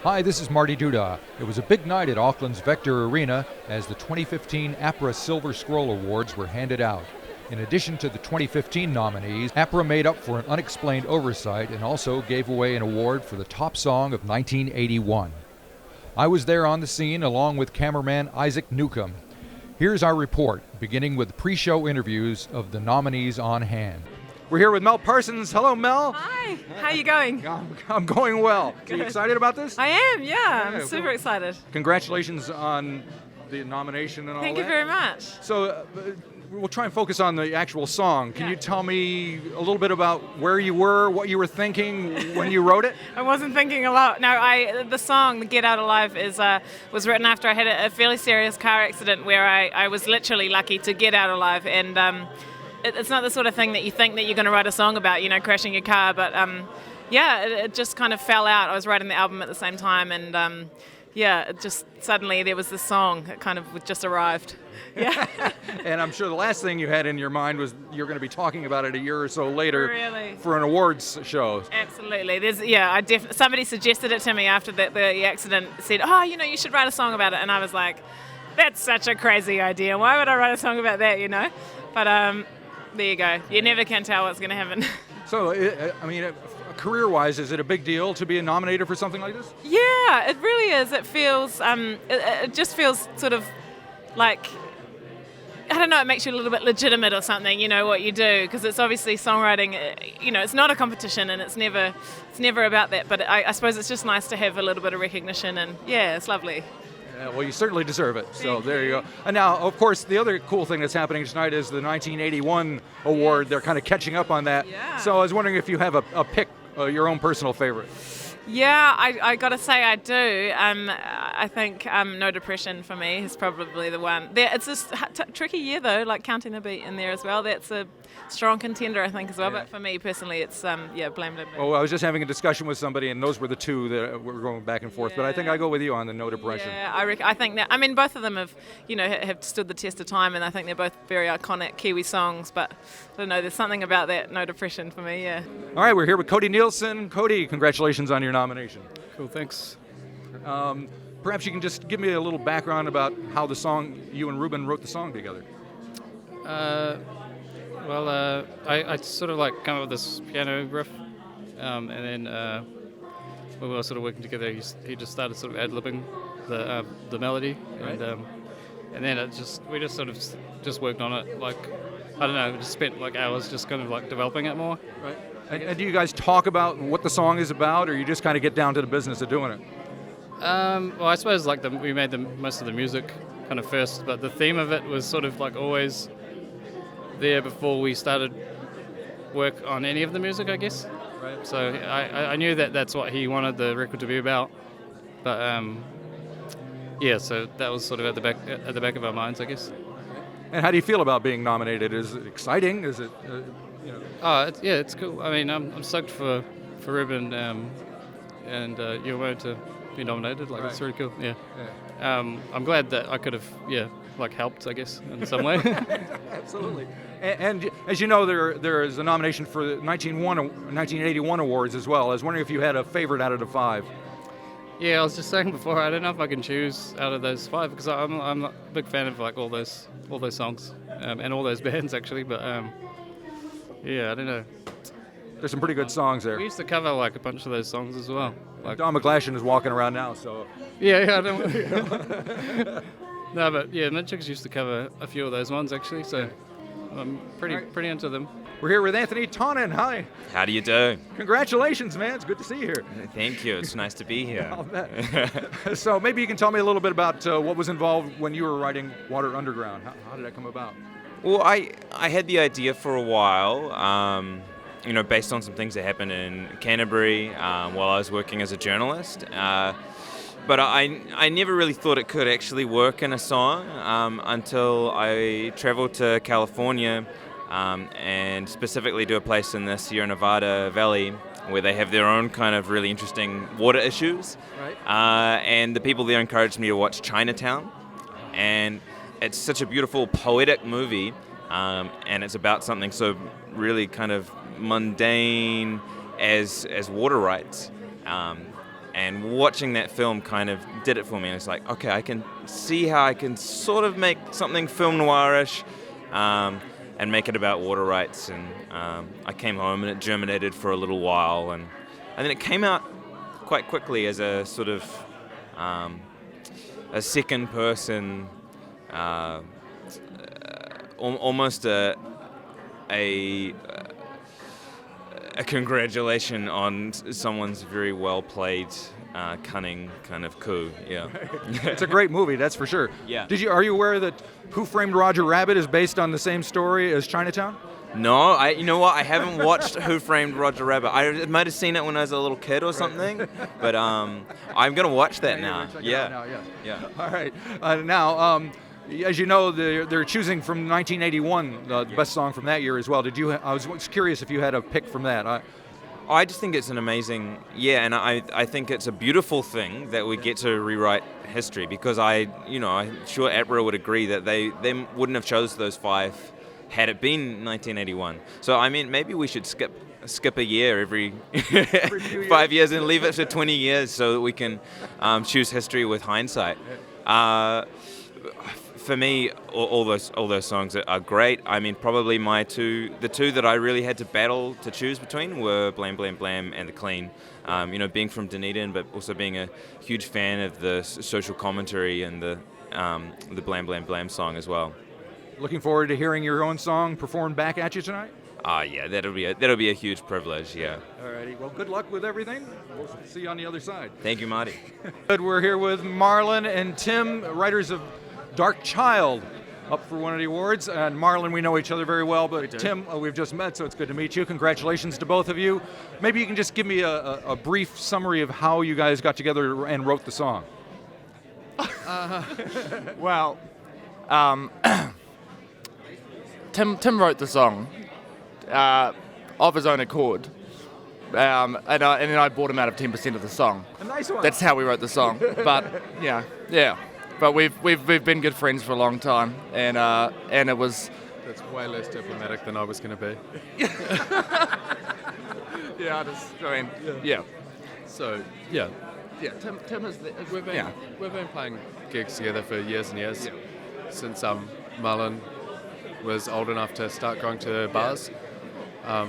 Hi, this is Marty Duda. It was a big night at Auckland's Vector Arena as the 2015 APRA Silver Scroll Awards were handed out. In addition to the 2015 nominees, APRA made up for an unexplained oversight and also gave away an award for the top song of 1981. I was there on the scene along with cameraman Isaac Newcomb. Here's our report, beginning with pre-show interviews of the nominees on hand. We're here with Mel Parsons. Hello, Mel. Hi. How are you going? I'm going well. Are you excited about this? I am, yeah. I'm super excited. Congratulations on the nomination and all that. Thank you very much. So we'll try and focus on the actual song. Can you tell me a little bit about where you were, what you were thinking when you wrote it? I wasn't thinking a lot. No, the song, the Get Out Alive, was written after I had a fairly serious car accident where I was literally lucky to get out alive. And it's not the sort of thing that you think that you're going to write a song about, crashing your car. But it just kind of fell out. I was writing the album at the same time. And it just suddenly there was this song that kind of just arrived. Yeah. And I'm sure the last thing you had in your mind was you're going to be talking about it a year or so later for an awards show. Absolutely. Somebody suggested it to me after the accident, said, you should write a song about it. And I was like, that's such a crazy idea. Why would I write a song about that, But there you go. You never can tell what's going to happen. So, career-wise, is it a big deal to be nominated for something like this? Yeah, it really is. It feels, it just feels sort of like, I don't know, it makes you a little bit legitimate or something, what you do, because it's obviously songwriting, it's not a competition and it's never about that, but I suppose it's just nice to have a little bit of recognition and, yeah, it's lovely. Yeah, well, you certainly deserve it, so there you go. And now, of course, the other cool thing that's happening tonight is the 1981 award. Yes. They're kind of catching up on that. Yeah. So I was wondering if you have a pick, your own personal favorite. Yeah, I got to say I do. I think No Depression for me is probably the one. It's this tricky year though, like Counting the Beat in there as well. That's a strong contender, I think, as well. Yeah. But for me personally, it's Blam, Blam, Blam. Well, I was just having a discussion with somebody, and those were the two that were going back and forth. Yeah. But I think I go with you on the No Depression. Yeah, I think that. I mean, both of them have stood the test of time, and I think they're both very iconic Kiwi songs. But I don't know, there's something about that No Depression for me. Yeah. All right, we're here with Cody Nielson. Cody, congratulations on your nomination. Cool, thanks. Perhaps you can just give me a little background about how the song, you and Ruben wrote the song together. I sort of like come up with this piano riff, and then when we were sort of working together, he just started sort of ad-libbing the melody, right. And then we just sort of worked on it, like, I don't know, we just spent like hours just kind of like developing it more. Right. And do you guys talk about what the song is about, or you just kind of get down to the business of doing it? Well, I suppose like we made most of the music kind of first, but the theme of it was sort of like always there before we started work on any of the music, I guess. Right. So I knew that's what he wanted the record to be about, but so that was sort of at the back of our minds, I guess. And how do you feel about being nominated? Is it exciting? Is it it's cool. I mean, I'm stoked for Ruben and Yomo to be nominated. Like, right. It's really cool. Yeah. I'm glad that I could have helped, I guess, in some way. Absolutely. And as you know, there is a nomination for the 1981 awards as well. I was wondering if you had a favorite out of the 5. Yeah, I was just saying before, I don't know if I can choose out of those 5 because I'm a big fan of like all those songs and all those bands actually. But I don't know. There's some pretty good songs there. We used to cover like a bunch of those songs as well. Like Don McGlashan is walking around now, so. Yeah, I don't. No, but yeah, Mitchicks used to cover a few of those ones actually, so I'm pretty into them. We're here with Anthonie Tonnon. Hi. How do you do? Congratulations, man. It's good to see you here. Thank you. It's nice to be here. I'll bet. So maybe you can tell me a little bit about what was involved when you were writing Water Underground. How did that come about? Well, I had the idea for a while, based on some things that happened in Canterbury while I was working as a journalist. But I never really thought it could actually work in a song until I traveled to California and specifically to a place in the Sierra Nevada Valley where they have their own kind of really interesting water issues. Right. And the people there encouraged me to watch Chinatown. And it's such a beautiful, poetic movie, and it's about something so really kind of mundane as water rights. And watching that film kind of did it for me. And it's like, okay, I can see how I can sort of make something film noirish and make it about water rights. And I came home and it germinated for a little while. And then it came out quite quickly as a sort of a second person, almost a congratulation on someone's very well played, cunning kind of coup. Yeah, It's a great movie, that's for sure. Yeah. Are you aware that Who Framed Roger Rabbit is based on the same story as Chinatown? No, you know what? I haven't watched Who Framed Roger Rabbit. I might have seen it when I was a little kid or something, but I'm gonna watch that now. Yeah. Yeah. All right. Now, as you know, they're choosing from 1981 the best song from that year as well. I was curious if you had a pick from that. I just think it's an amazing, and I think it's a beautiful thing that we get to rewrite history, because I'm sure APRA would agree that they wouldn't have chose those 5 had it been 1981. So I mean, maybe we should skip a year every 5 years and leave it to 20 years so that we can choose history with hindsight. For me, all those songs are great. I mean, probably the two that I really had to battle to choose between were Blam Blam Blam and The Clean. Being from Dunedin, but also being a huge fan of the social commentary and the Blam Blam Blam song as well. Looking forward to hearing your own song performed back at you tonight? Yeah, that'll be a huge privilege, yeah. All righty. Well, good luck with everything. We'll see you on the other side. Thank you, Marty. Good. We're here with Marlon and Tim, writers of Dark Child, up for one of the awards. And Marlon, we know each other very well, but Tim, we've just met, so it's good to meet you. Congratulations to both of you. Maybe you can just give me a brief summary of how you guys got together and wrote the song. Well, Tim wrote the song of his own accord, and then I bought him out of 10% of the song. A nice one. That's how we wrote the song. But yeah. But we've been good friends for a long time, and it was. That's way less diplomatic than I was going to be. Yeah. So yeah, Tim is. we've been playing gigs together for years and years, since Marlon was old enough to start going to bars. I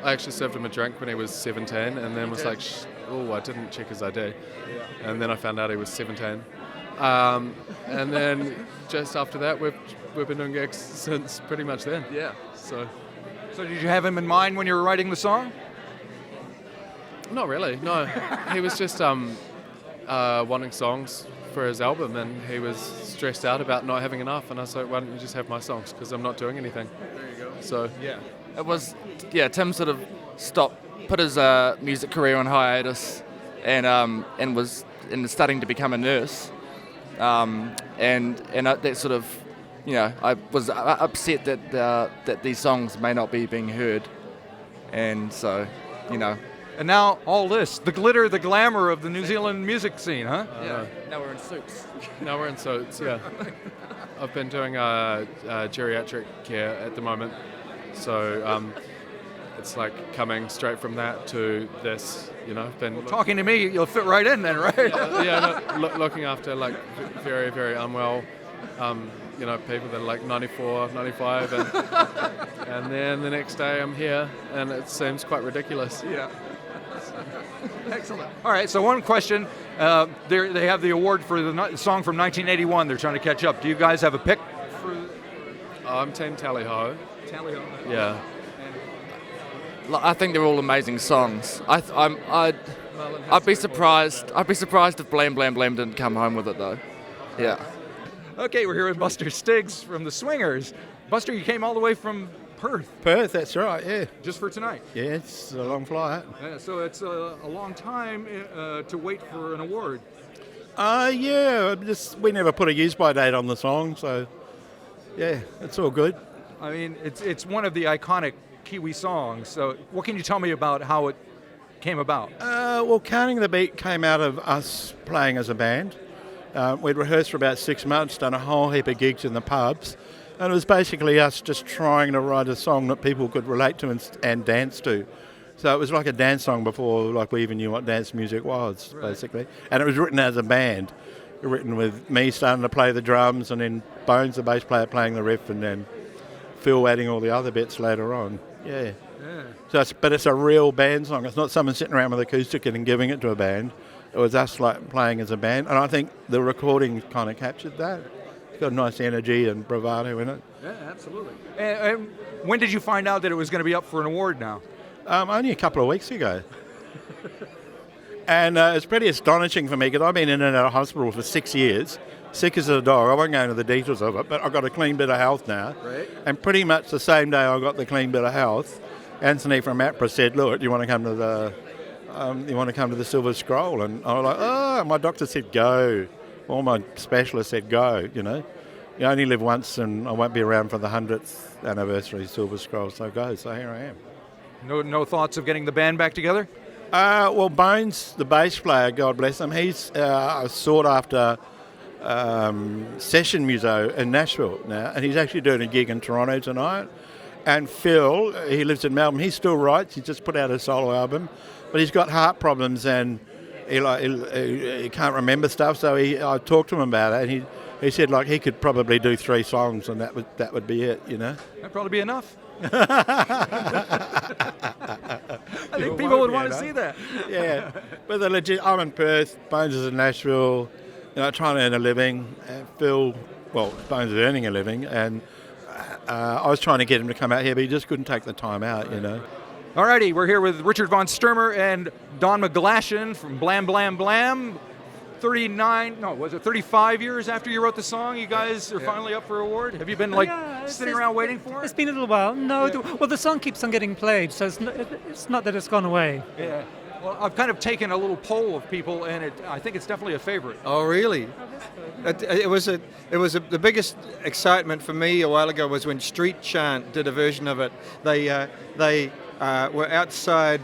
actually served him a drink when he was 17, and then was like, I didn't check his ID, and then I found out he was 17. And then just after that, we've been doing gigs since pretty much then. Yeah. So did you have him in mind when you were writing the song? not really. No, he was just wanting songs for his album, and he was stressed out about not having enough. And I was like, why don't you just have my songs? Because I'm not doing anything. There you go. So It was Tim sort of put his music career on hiatus, and was studying to become a nurse. And that sort of, I was upset that these songs may not be being heard, and so, And now all this, the glitter, the glamour of the New Zealand music scene, huh? Now we're in suits. now we're in suits. Yeah, I've been doing geriatric care at the moment, so it's like coming straight from that to this. Been Talking to me, you'll fit right in then, right? looking after like very, very unwell, people that are like 94, 95, and then the next day I'm here, and it seems quite ridiculous. Yeah. Excellent. All right, so one question. They have the award for the song from 1981. They're trying to catch up. Do you guys have a pick for? I'm Team Tally Ho. Tally Ho. Yeah. I think they're all amazing songs. I'd be surprised. I'd be surprised if Blam Blam Blam didn't come home with it though. Yeah. Okay, we're here with Buster Stiggs from the Swingers. Buster, you came all the way from Perth Perth, that's right, yeah. just for tonight. Yeah, it's a long flight. So it's a long time to wait for an award. We never put a use-by date on the song, so yeah, it's all good. I mean, it's one of the iconic Kiwi songs. So what can you tell me about how it came about? Well, Counting the Beat came out of us playing as a band. We'd rehearsed for about 6 months, done a whole heap of gigs in the pubs, and it was basically us just trying to write a song that people could relate to and dance to. So it was like a dance song before like we even knew what dance music was, basically. And it was written as a band, written with me starting to play the drums and then Bones, the bass player, playing the riff, and then Phil adding all the other bits later on. Yeah. So but it's a real band song. It's not someone sitting around with acoustic and giving it to a band. It was us like playing as a band, and I think the recording kind of captured that. It's got a nice energy and bravado in it. Yeah, absolutely. And when did you find out that it was going to be up for an award now? Only a couple of weeks ago. And it's pretty astonishing for me because I've been in and out of hospital for 6 years, sick as a dog. I won't go into the details of it, but I've got a clean bit of health now. Right. And pretty much the same day I got the clean bit of health, Anthonie from APRA said, "Look, you want to come to the Silver Scroll?" And I was like, "Oh," my doctor said, "Go." All my specialists said, "Go." You know, you only live once, and I won't be around for the 100th anniversary Silver Scroll, so go. So here I am. No thoughts of getting the band back together? Well, Bones, the bass player, God bless him, he's sought after session muso in Nashville now, and he's actually doing a gig in Toronto tonight. And Phil, he lives in Melbourne, he still writes, he just put out a solo album, but he's got heart problems and he can't remember stuff, so I talked to him about it, and he said like he could probably do 3 songs and that would be it, you know. That'd probably be enough. I think people would want to see that. Yeah, but I'm in Perth, Bones is in Nashville, trying to earn a living. Phil, Bones is earning a living, and I was trying to get him to come out here, but he just couldn't take the time out, you know. Alrighty, we're here with Richard Von Sturmer and Don McGlashan from Blam Blam Blam. 35 years after you wrote the song, you guys are finally up for an award? Have you been sitting around waiting for it? It's been a little while. No, the song keeps on getting played, so it's not that it's gone away. Yeah. Well, I've kind of taken a little poll of people, and I think it's definitely a favorite. Oh, really? It was the biggest excitement for me a while ago was when Street Chant did a version of it. They were outside.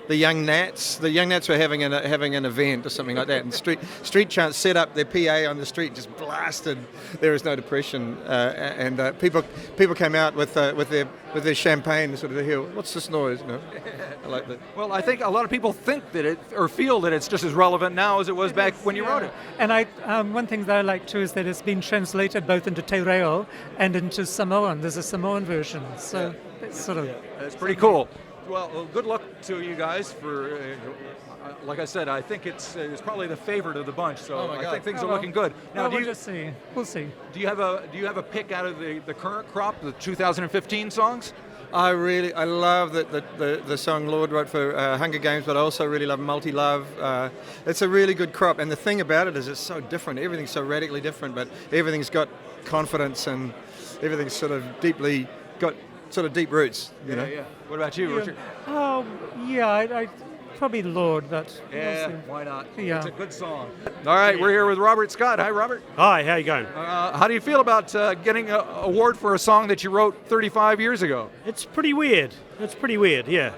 The Young Nats were having an event or something like that, and Street Chant set up their PA on the street, just blasted "There Is No Depression," and people came out with their champagne, sort of the hill. What's this noise? No, I like that. Well, I think a lot of people think that feel that it's just as relevant now as it was back when you wrote it. And one thing that I like too is that it's been translated both into Te Reo and into Samoan. There's a Samoan version, so it's sort of it's pretty cool. Well, good luck to you guys for, like I said, I think it's probably the favorite of the bunch, so I think things are looking good. Now, we'll just see. We'll see. Do you have a pick out of the current crop, the 2015 songs? I love the song Lord wrote for Hunger Games, but I also really love Multi Love. It's a really good crop, and the thing about it is it's so different. Everything's so radically different, but everything's got confidence and everything's sort of deeply got sort of deep roots, you know. Yeah. What about you, Richard? Oh, yeah, I probably Lord, but yeah, why not? Yeah. It's a good song. All right, we're here with Robert Scott. Hi, Robert. Hi, how you going? How do you feel about getting an award for a song that you wrote 35 years ago? It's pretty weird. Yeah.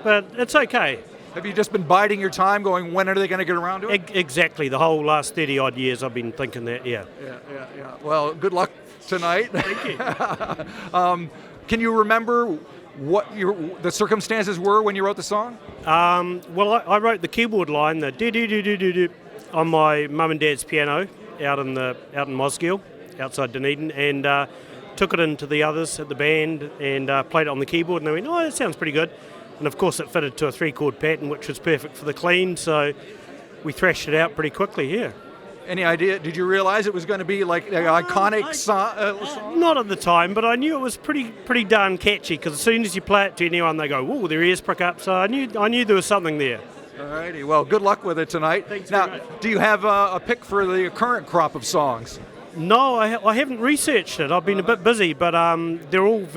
But it's okay. Have you just been biding your time, going, when are they going to get around to it? Exactly. The whole last 30-odd years I've been thinking that, yeah. Yeah. Well, good luck tonight. Thank you. Can you remember what the circumstances were when you wrote the song? Well, I wrote the keyboard line, the do on my mum and dad's piano out in Mosgiel, outside Dunedin, and took it into the others at the band and played it on the keyboard, and they went, "Oh, that sounds pretty good." And of course, it fitted to a 3-chord pattern, which was perfect for the clean. So we thrashed it out pretty quickly. Yeah. Any idea? Did you realize it was going to be like an iconic song? Not at the time, but I knew it was pretty darn catchy, because as soon as you play it to anyone, they go, "Whoa," their ears prick up. So I knew there was something there. All righty. Well, good luck with it tonight. Thanks now, very much. Do you have a pick for the current crop of songs? No, I haven't researched it. I've been a bit busy, but they're all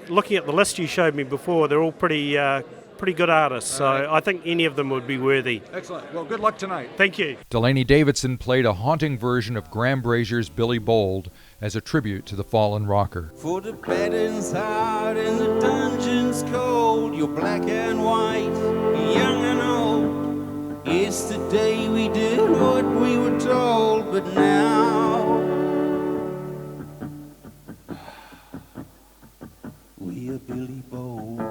looking at the list you showed me before, they're all pretty good artists, so I think any of them would be worthy. Excellent. Well, good luck tonight. Thank you. Delaney Davidson played a haunting version of Graham Brazier's Billy Bold as a tribute to the fallen rocker. For the pattern's hard and the dungeon's cold, you're black and white, young and old. Yesterday we did what we were told, but now we are Billy Bold.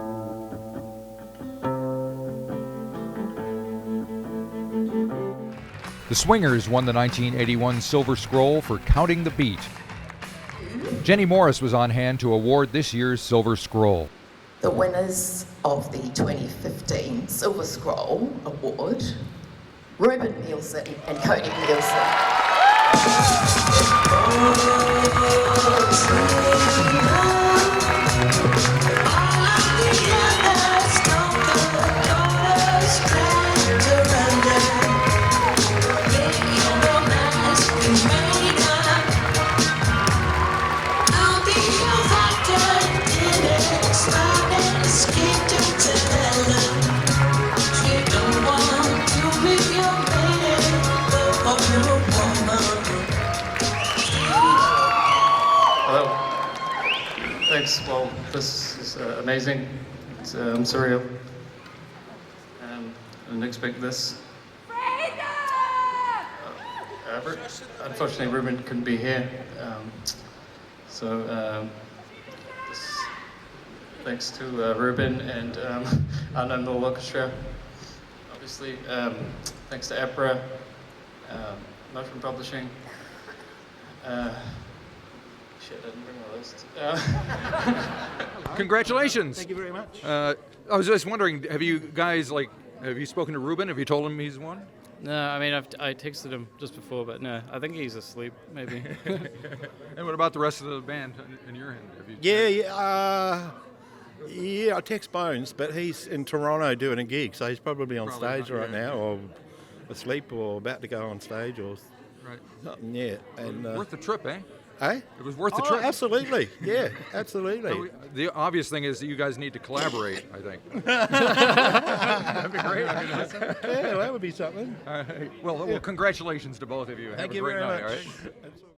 The Swingers won the 1981 Silver Scroll for Counting the Beat. Jenny Morris was on hand to award this year's Silver Scroll. The winners of the 2015 Silver Scroll Award, Marlon Nielson and Cody Nielson. Thanks. Well, this is amazing. It's surreal. I didn't expect this. Unfortunately, Ruben couldn't be here. Thanks to Ruben and Unknown Law Orchestra. Obviously, thanks to APRA, Motion Publishing. Shit, I didn't bring my list. Congratulations. Thank you very much. I was just wondering, have you guys, have you spoken to Ruben? Have you told him he's won? No, I mean, I texted him just before, but no, I think he's asleep, maybe. And what about the rest of the band in your end? Have you Yeah, I text Bones, but he's in Toronto doing a gig, so he's probably on stage right now, or asleep, or about to go on stage, or something yet. And worth the trip, eh? Eh? It was worth the trip. Absolutely. Yeah, absolutely. So the obvious thing is that you guys need to collaborate, I think. That'd be great. Yeah, that would be something. Well, congratulations to both of you. Thank Have you a great very night, much. all right?